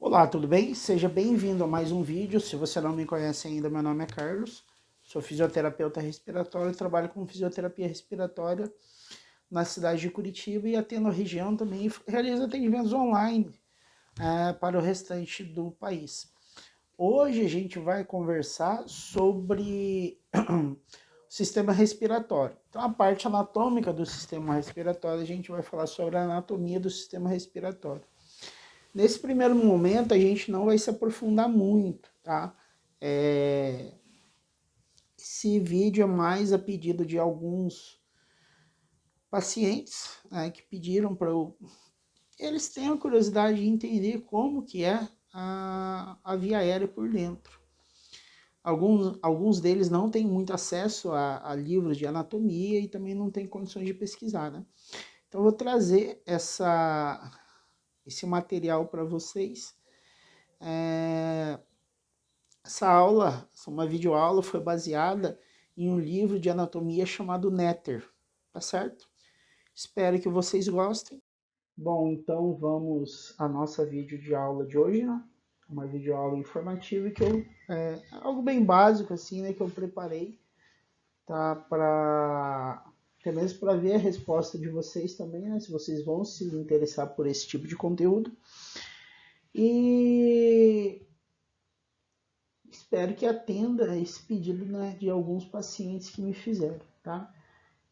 Olá, tudo bem? Seja bem-vindo a mais um vídeo. Se você não me conhece ainda, meu nome é Carlos. Sou fisioterapeuta respiratório, trabalho com fisioterapia respiratória na cidade de Curitiba e atendo a região também e realizo atendimentos online para o restante do país. Hoje a gente vai conversar sobre o sistema respiratório. Então, a parte anatômica do sistema respiratório, a gente vai falar sobre a anatomia do sistema respiratório. Nesse primeiro momento, a gente não vai se aprofundar muito, tá? Esse vídeo é mais a pedido de alguns pacientes, né, que pediram para eu... Eles têm a curiosidade de entender como que é a via aérea por dentro. Alguns deles não têm muito acesso a livros de anatomia e também não têm condições de pesquisar, né? Então, eu vou trazer esse material para vocês. Uma videoaula, foi baseada em um livro de anatomia chamado Netter, tá certo? Espero que vocês gostem. Bom, então vamos à nossa videoaula de hoje, né? Uma videoaula informativa que algo bem básico assim, né, que eu preparei, tá? Para até mesmo para ver a resposta de vocês também, né? Se vocês vão se interessar por esse tipo de conteúdo. E espero que atenda a esse pedido, né, de alguns pacientes que me fizeram, tá?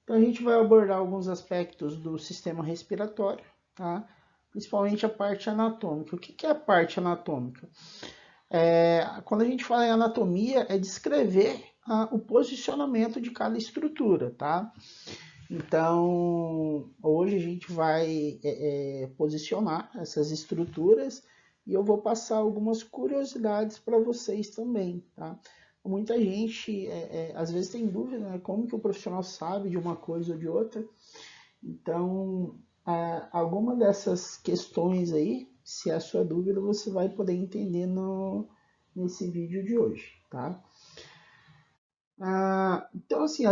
Então a gente vai abordar alguns aspectos do sistema respiratório, tá? Principalmente a parte anatômica. O que é a parte anatômica? Quando a gente fala em anatomia, é descrever o posicionamento de cada estrutura, tá? Então, hoje a gente vai posicionar essas estruturas e eu vou passar algumas curiosidades para vocês também, tá? Muita gente, às vezes, tem dúvida, né? Como que o profissional sabe de uma coisa ou de outra. Então, alguma dessas questões aí, se é a sua dúvida, você vai poder entender nesse vídeo de hoje, tá? Então, assim,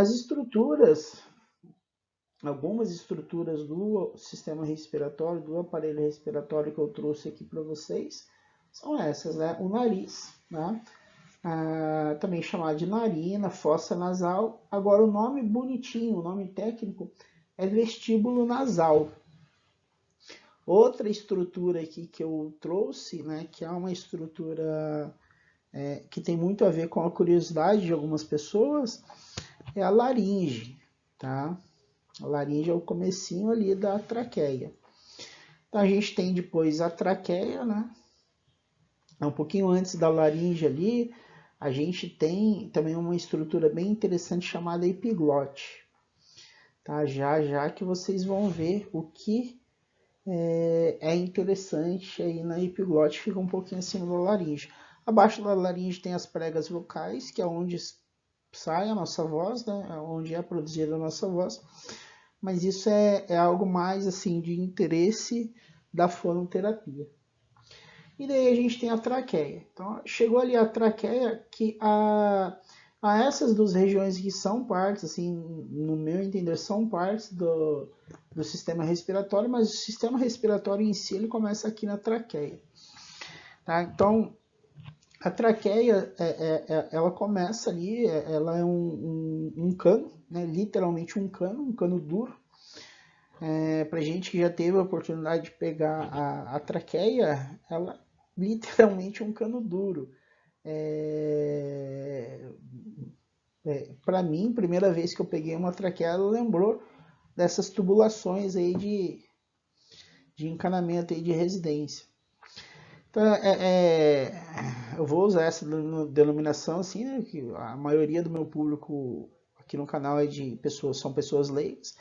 algumas estruturas do sistema respiratório, do aparelho respiratório que eu trouxe aqui para vocês, são essas, né? O nariz, né? Também chamado de narina, fossa nasal. Agora, o nome bonitinho, o nome técnico é vestíbulo nasal. Outra estrutura aqui que eu trouxe, né, que é uma estrutura que tem muito a ver com a curiosidade de algumas pessoas, é a laringe, tá? A laringe é o comecinho ali da traqueia. Então a gente tem depois a traqueia, né? Um pouquinho antes da laringe ali, a gente tem também uma estrutura bem interessante chamada epiglote. Tá? Já que vocês vão ver o que é interessante aí na epiglote, fica um pouquinho acima da laringe. Abaixo da laringe tem as pregas vocais, que é onde sai a nossa voz, né? É onde é produzida a nossa voz. Mas isso é algo mais assim de interesse da fonoterapia. E daí a gente tem a traqueia. Então, chegou ali a traqueia, que a essas duas regiões que são partes, assim, no meu entender, são partes do sistema respiratório, mas o sistema respiratório em si, ele começa aqui na traqueia. Tá? Então, a traqueia, ela começa ali, ela é um cano, né? Literalmente um cano duro. Pra gente que já teve a oportunidade de pegar a traqueia, ela literalmente é um cano duro. Para mim, primeira vez que eu peguei uma traqueia, ela lembrou dessas tubulações aí de encanamento aí de residência. Então, eu vou usar essa denominação assim, né, que a maioria do meu público aqui no canal são pessoas leigas.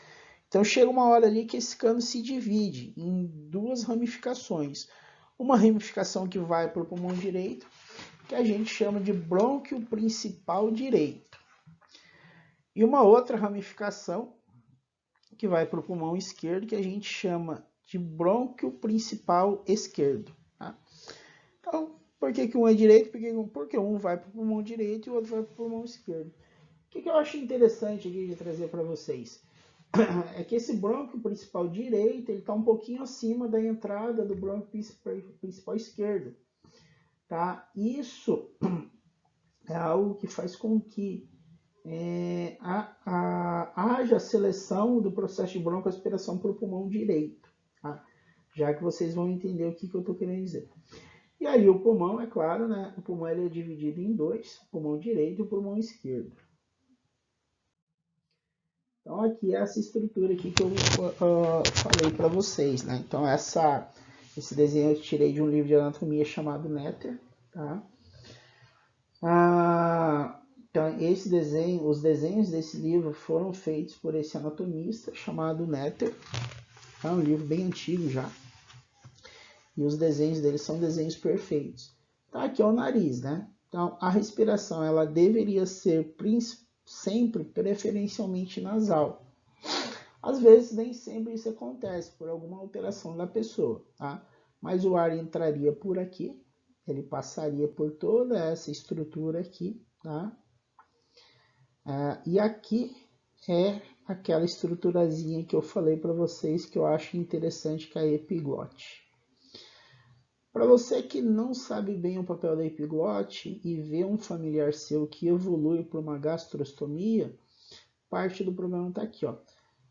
Então chega uma hora ali que esse cano se divide em duas ramificações. Uma ramificação que vai para o pulmão direito, que a gente chama de brônquio principal direito. E uma outra ramificação que vai para o pulmão esquerdo, que a gente chama de brônquio principal esquerdo. Tá? Então, por que um é direito? Porque um vai para o pulmão direito e o outro vai para o pulmão esquerdo. O que eu acho interessante aqui de trazer para vocês? É que esse brônquio principal direito, ele está um pouquinho acima da entrada do brônquio principal esquerdo. tá? Isso é algo que faz com que haja seleção do processo de broncoaspiração para o pulmão direito, tá? Já que vocês vão entender o que eu estou querendo dizer. E aí o pulmão, é claro, né? O pulmão ele é dividido em dois, o pulmão direito e o pulmão esquerdo. Então aqui é essa estrutura aqui que eu falei para vocês, né? Então esse desenho eu tirei de um livro de anatomia chamado Netter, tá? Então esse desenho, os desenhos desse livro foram feitos por esse anatomista chamado Netter. É um livro bem antigo já. E os desenhos dele são desenhos perfeitos. Então aqui é o nariz, né? Então a respiração ela deveria ser sempre preferencialmente nasal. Às vezes nem sempre isso acontece por alguma alteração da pessoa, tá? Mas o ar entraria por aqui, ele passaria por toda essa estrutura aqui, tá? E aqui é aquela estruturazinha que eu falei para vocês que eu acho interessante, que é a epiglote. Para você que não sabe bem o papel da epiglote e vê um familiar seu que evolui para uma gastrostomia, parte do problema está aqui, ó.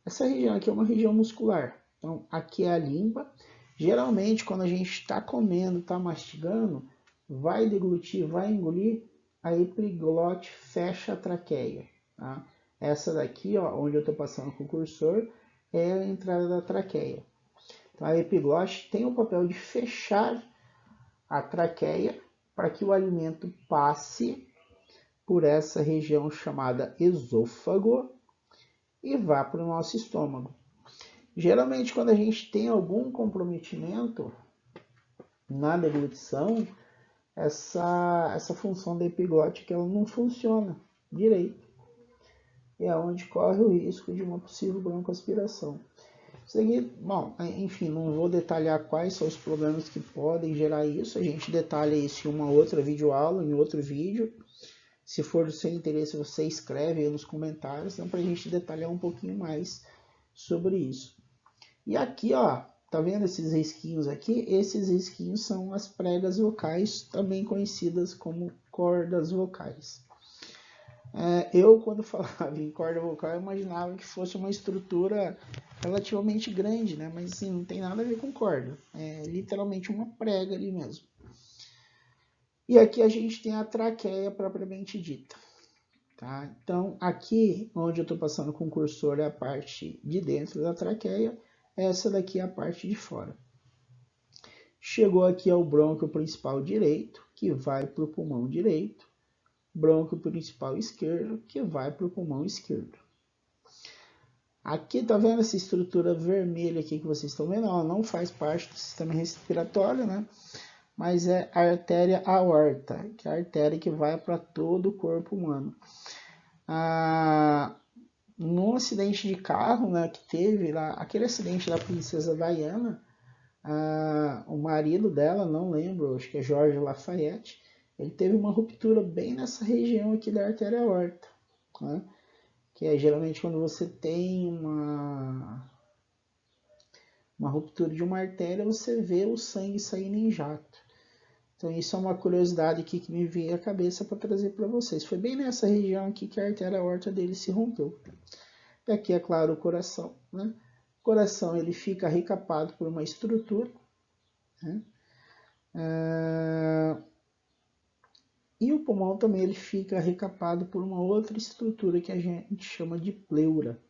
Essa região aqui é uma região muscular. Então, aqui é a língua. Geralmente, quando a gente está comendo, está mastigando, vai deglutir, vai engolir, a epiglote fecha a traqueia. Tá? Essa daqui, ó, onde eu estou passando com o cursor, é a entrada da traqueia. Então, a epiglote tem o papel de fechar a traqueia para que o alimento passe por essa região chamada esôfago e vá para o nosso estômago. Geralmente, quando a gente tem algum comprometimento na deglutição, essa função da epiglótica ela não funciona direito. E é onde corre o risco de uma possível broncoaspiração. Isso aqui, bom, enfim, não vou detalhar quais são os problemas que podem gerar isso. A gente detalha isso em uma outra videoaula, em outro vídeo. Se for do seu interesse, você escreve aí nos comentários, então, para a gente detalhar um pouquinho mais sobre isso. E aqui, ó, tá vendo esses risquinhos aqui? Esses risquinhos são as pregas vocais, também conhecidas como cordas vocais. Eu, quando falava em corda vocal, eu imaginava que fosse uma estrutura relativamente grande, né? Mas assim, não tem nada a ver com corda. É literalmente uma prega ali mesmo. E aqui a gente tem a traqueia propriamente dita. Tá? Então, aqui onde eu estou passando com o cursor é a parte de dentro da traqueia. Essa daqui é a parte de fora. Chegou aqui ao brônquio principal direito, que vai para o pulmão direito. Brônquio principal esquerdo, que vai para o pulmão esquerdo. Aqui, tá vendo essa estrutura vermelha aqui que vocês estão vendo? Ela não faz parte do sistema respiratório, né? Mas é a artéria aorta, que é a artéria que vai para todo o corpo humano. Num acidente de carro, né, que teve lá, aquele acidente da princesa Diana, o marido dela, não lembro, acho que é Jorge Lafayette, ele teve uma ruptura bem nessa região aqui da artéria aorta, né? Que é geralmente quando você tem uma ruptura de uma artéria, você vê o sangue saindo em jato. Então isso é uma curiosidade aqui que me veio à cabeça para trazer para vocês. Foi bem nessa região aqui que a artéria aorta dele se rompeu. E aqui é claro o coração, né? O coração ele fica recapado por uma estrutura, né? E o pulmão também ele fica recapado por uma outra estrutura que a gente chama de pleura.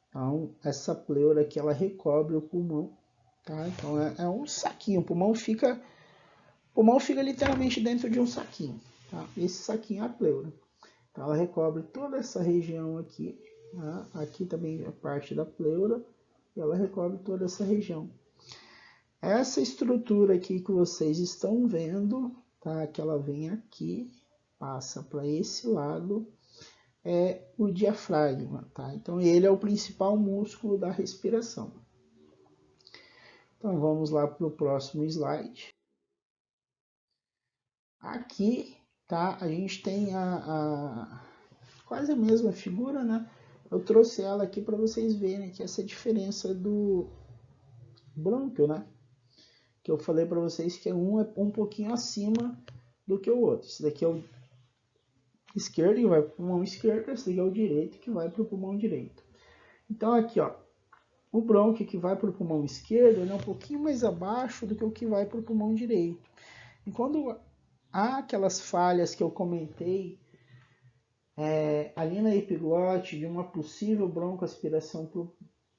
Então, essa pleura aqui, ela recobre o pulmão, tá? Então, é um saquinho. O pulmão fica literalmente dentro de um saquinho, tá? Esse saquinho é a pleura. Então, ela recobre toda essa região aqui, tá? Aqui também é parte da pleura, e ela recobre toda essa região. Essa estrutura aqui que vocês estão vendo, tá? Que ela vem aqui, passa para esse lado, é o diafragma, tá? Então ele é o principal músculo da respiração. Então vamos lá para o próximo slide. Aqui, tá? A gente tem quase a mesma figura, né? Eu trouxe ela aqui para vocês verem que essa diferença do brônquio, né? que eu falei para vocês que um é um pouquinho acima do que o outro. Esse daqui é o esquerdo que vai para o pulmão esquerdo, esse daqui é o direito que vai para o pulmão direito. Então aqui, ó, o brônquio que vai para o pulmão esquerdo ele é um pouquinho mais abaixo do que o que vai para o pulmão direito. E quando há aquelas falhas que eu comentei ali na epiglote de uma possível broncoaspiração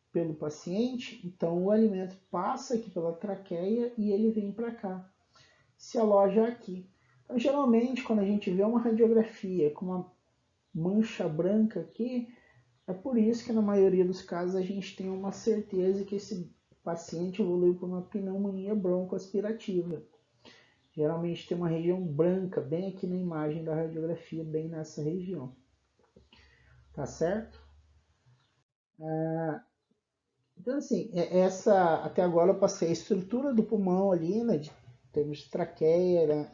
pelo paciente, então o alimento passa aqui pela traqueia e ele vem para cá, se aloja aqui. Então, geralmente, quando a gente vê uma radiografia com uma mancha branca aqui, é por isso que na maioria dos casos a gente tem uma certeza que esse paciente evoluiu para uma pneumonia broncoaspirativa. Geralmente tem uma região branca bem aqui na imagem da radiografia, bem nessa região. Tá certo? Então, assim, até agora eu passei a estrutura do pulmão ali, né, de termos de traqueia,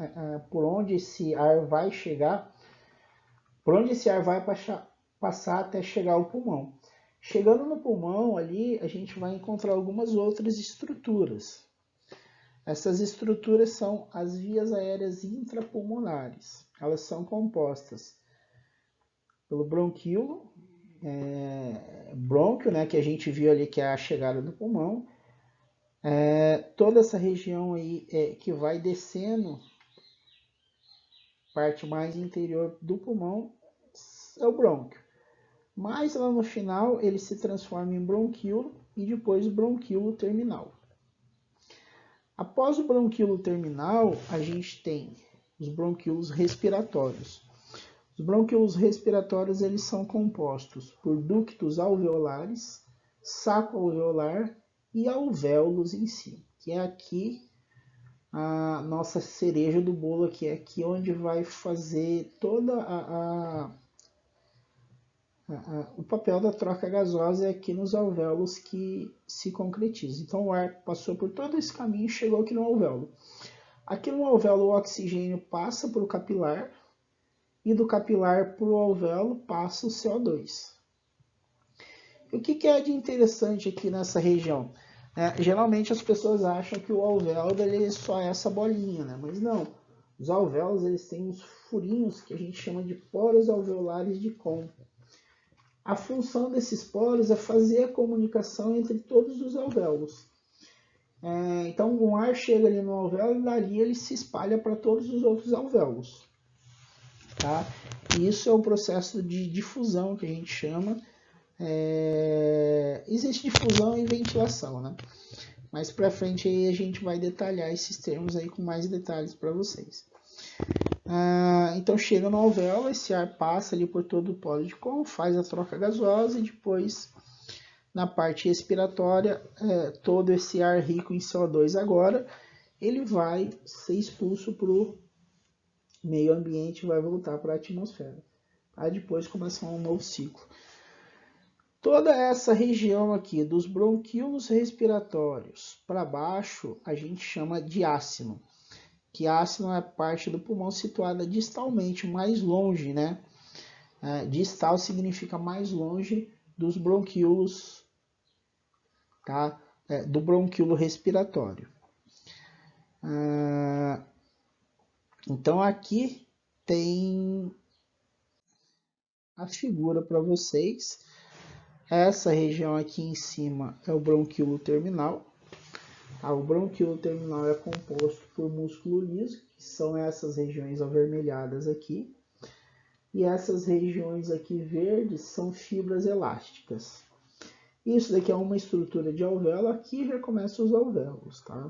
por onde esse ar vai chegar, por onde esse ar vai passar até chegar ao pulmão. Chegando no pulmão ali, a gente vai encontrar algumas outras estruturas. Essas estruturas são as vias aéreas intrapulmonares. Elas são compostas pelo bronquíolo, brônquio, né, que a gente viu ali que é a chegada do pulmão. Toda essa região aí que vai descendo, parte mais interior do pulmão, é o brônquio. Mas lá no final ele se transforma em bronquíolo e depois bronquíolo terminal. Após o bronquíolo terminal, a gente tem os bronquíolos respiratórios. Os bronquíolos respiratórios eles são compostos por ductos alveolares, saco alveolar e alvéolos em si, que é aqui a nossa cereja do bolo, que é aqui onde vai fazer toda o papel da troca gasosa, é aqui nos alvéolos que se concretiza. Então o ar passou por todo esse caminho e chegou aqui no alvéolo. Aqui no alvéolo o oxigênio passa para o capilar e do capilar para o alvéolo passa o CO2. E o que é de interessante aqui nessa região? Geralmente as pessoas acham que o alvéolo ele só é essa bolinha, né? Mas não. Os alvéolos eles têm uns furinhos que a gente chama de poros alveolares de Kohn. A função desses poros é fazer a comunicação entre todos os alvéolos. Então o ar chega ali no alvéolo e dali ele se espalha para todos os outros alvéolos. Tá? E isso é um processo de difusão que a gente chama. Existe difusão e ventilação, né? Mais para frente aí a gente vai detalhar esses termos aí com mais detalhes para vocês. Então chega no alvéolo, esse ar passa ali por todo o polo de Kohn, faz a troca gasosa e depois na parte respiratória, todo esse ar rico em CO2 agora, ele vai ser expulso para o meio ambiente e vai voltar para a atmosfera. Aí depois começa um novo ciclo. Toda essa região aqui dos bronquíolos respiratórios para baixo a gente chama de ácino. Que ácino é a parte do pulmão situada distalmente, mais longe, né? Distal significa mais longe dos bronquíolos, tá? Do bronquíolo respiratório. Então aqui tem a figura para vocês. Essa região aqui em cima é o bronquíolo terminal. O bronquíolo terminal é composto por músculo liso, que são essas regiões avermelhadas aqui. E essas regiões aqui verdes são fibras elásticas. Isso daqui é uma estrutura de alvéolo, aqui já começam os alvéolos, tá?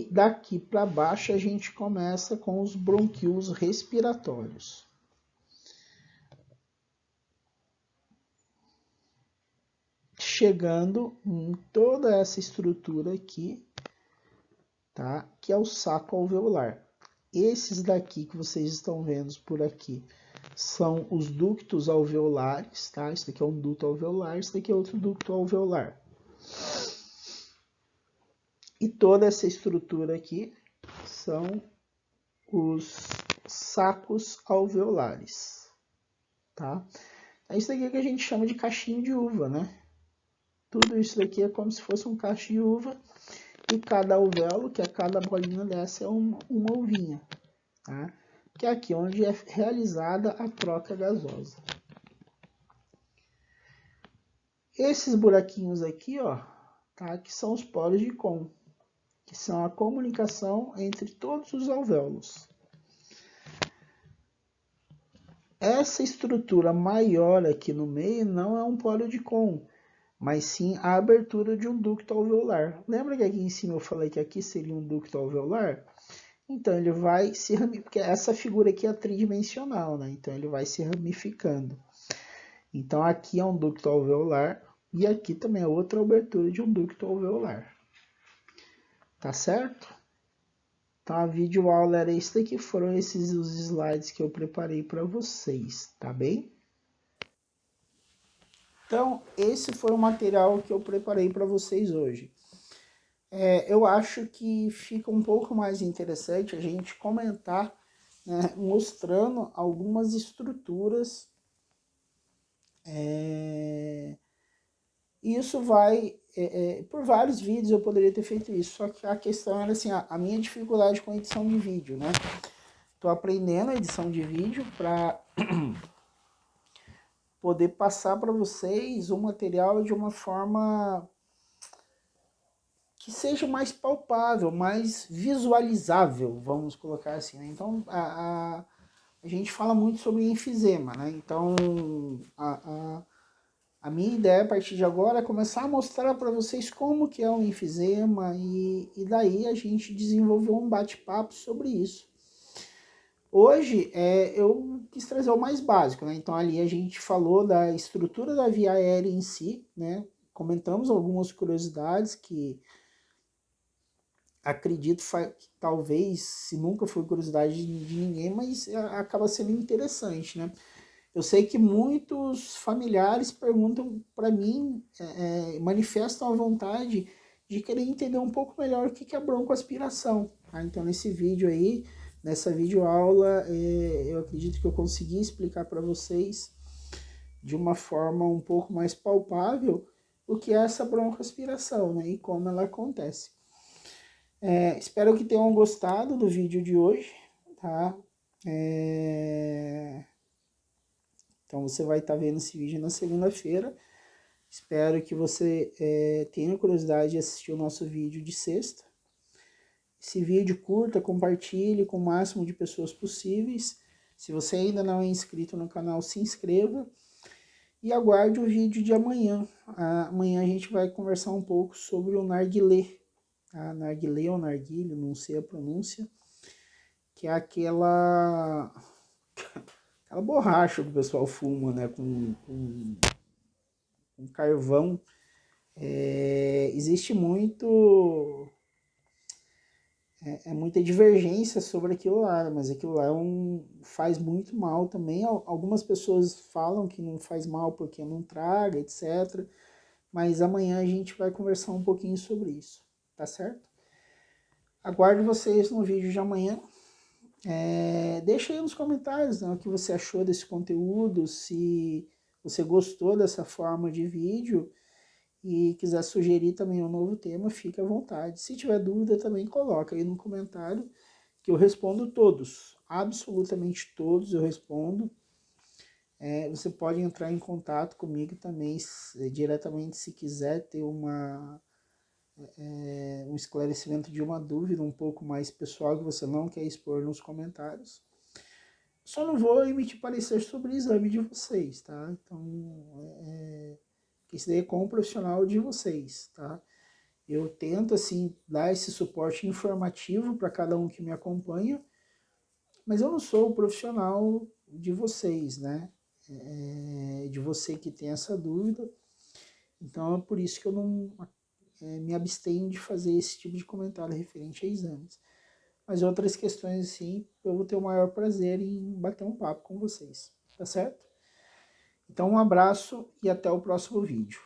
Daqui para baixo a gente começa com os bronquíolos respiratórios. Chegando em toda essa estrutura aqui, tá? Que é o saco alveolar. Esses daqui que vocês estão vendo por aqui são os ductos alveolares, tá? Esse daqui é um ducto alveolar, esse daqui é outro ducto alveolar. E toda essa estrutura aqui são os sacos alveolares, tá? É isso daqui que a gente chama de cachinho de uva, né? tudo isso daqui é como se fosse um cacho de uva, e cada alvéolo, que é cada bolinha dessa, é uma uvinha, tá? Que é aqui onde é realizada a troca gasosa. Esses buraquinhos aqui, ó, tá? Que são os poros de Kohn, que são a comunicação entre todos os alvéolos. Essa estrutura maior aqui no meio não é um poro de Kohn, mas sim a abertura de um ducto alveolar. Lembra que aqui em cima eu falei que aqui seria um ducto alveolar? Então ele vai se ramificando, porque essa figura aqui é tridimensional, né? Então ele vai se ramificando. Então aqui é um ducto alveolar e aqui também é outra abertura de um ducto alveolar. Tá certo? Então a videoaula era isso daqui, foram esses os slides que eu preparei para vocês, tá bem? Então esse foi o material que eu preparei para vocês hoje. Eu acho que fica um pouco mais interessante a gente comentar, né, mostrando algumas estruturas. Isso vai, por vários vídeos eu poderia ter feito isso, só que a questão era assim, a minha dificuldade com a edição de vídeo, né? Estou aprendendo a edição de vídeo para poder passar para vocês o material de uma forma que seja mais palpável, mais visualizável, vamos colocar assim, né? Então, a gente fala muito sobre enfisema, né? Então, a minha ideia a partir de agora é começar a mostrar para vocês como que é o enfisema e daí a gente desenvolveu um bate-papo sobre isso. Hoje eu quis trazer o mais básico, né? Então ali a gente falou da estrutura da via aérea em si, né? Comentamos algumas curiosidades que acredito que talvez, se nunca foi curiosidade de ninguém, mas acaba sendo interessante, né? Eu sei que muitos familiares perguntam para mim, manifestam a vontade de querer entender um pouco melhor o que é broncoaspiração. Tá? Então nesse vídeo aí, nessa videoaula, eu acredito que eu consegui explicar para vocês de uma forma um pouco mais palpável o que é essa broncoaspiração, né? E como ela acontece. Espero que tenham gostado do vídeo de hoje, tá? Então você vai estar vendo esse vídeo na segunda-feira. Espero que você tenha curiosidade de assistir o nosso vídeo de sexta. Esse vídeo curta, compartilhe com o máximo de pessoas possíveis. Se você ainda não é inscrito no canal, se inscreva. E aguarde o vídeo de amanhã. Amanhã a gente vai conversar um pouco sobre o narguilé. Narguilé ou narguilho, não sei a pronúncia. Que é aquela borracha que o pessoal fuma, né? Com carvão. Existe muita divergência sobre aquilo lá, mas aquilo lá faz muito mal também. Algumas pessoas falam que não faz mal porque não traga, etc. Mas amanhã a gente vai conversar um pouquinho sobre isso, tá certo? Aguardo vocês no vídeo de amanhã. Deixa aí nos comentários, né, o que você achou desse conteúdo, se você gostou dessa forma de vídeo e quiser sugerir também um novo tema, fique à vontade. Se tiver dúvida também coloca aí no comentário que eu respondo todos, absolutamente todos eu respondo. Você pode entrar em contato comigo também diretamente se quiser ter um esclarecimento de uma dúvida um pouco mais pessoal que você não quer expor nos comentários. Só não vou emitir parecer sobre o exame de vocês, tá? Então, isso daí é com o profissional de vocês, tá? Eu tento, assim, dar esse suporte informativo para cada um que me acompanha, mas eu não sou o profissional de vocês, né? De você que tem essa dúvida. Então, é por isso que eu não me abstenho de fazer esse tipo de comentário referente a exames. Mas outras questões, assim, eu vou ter o maior prazer em bater um papo com vocês, tá certo? Então, um abraço e até o próximo vídeo.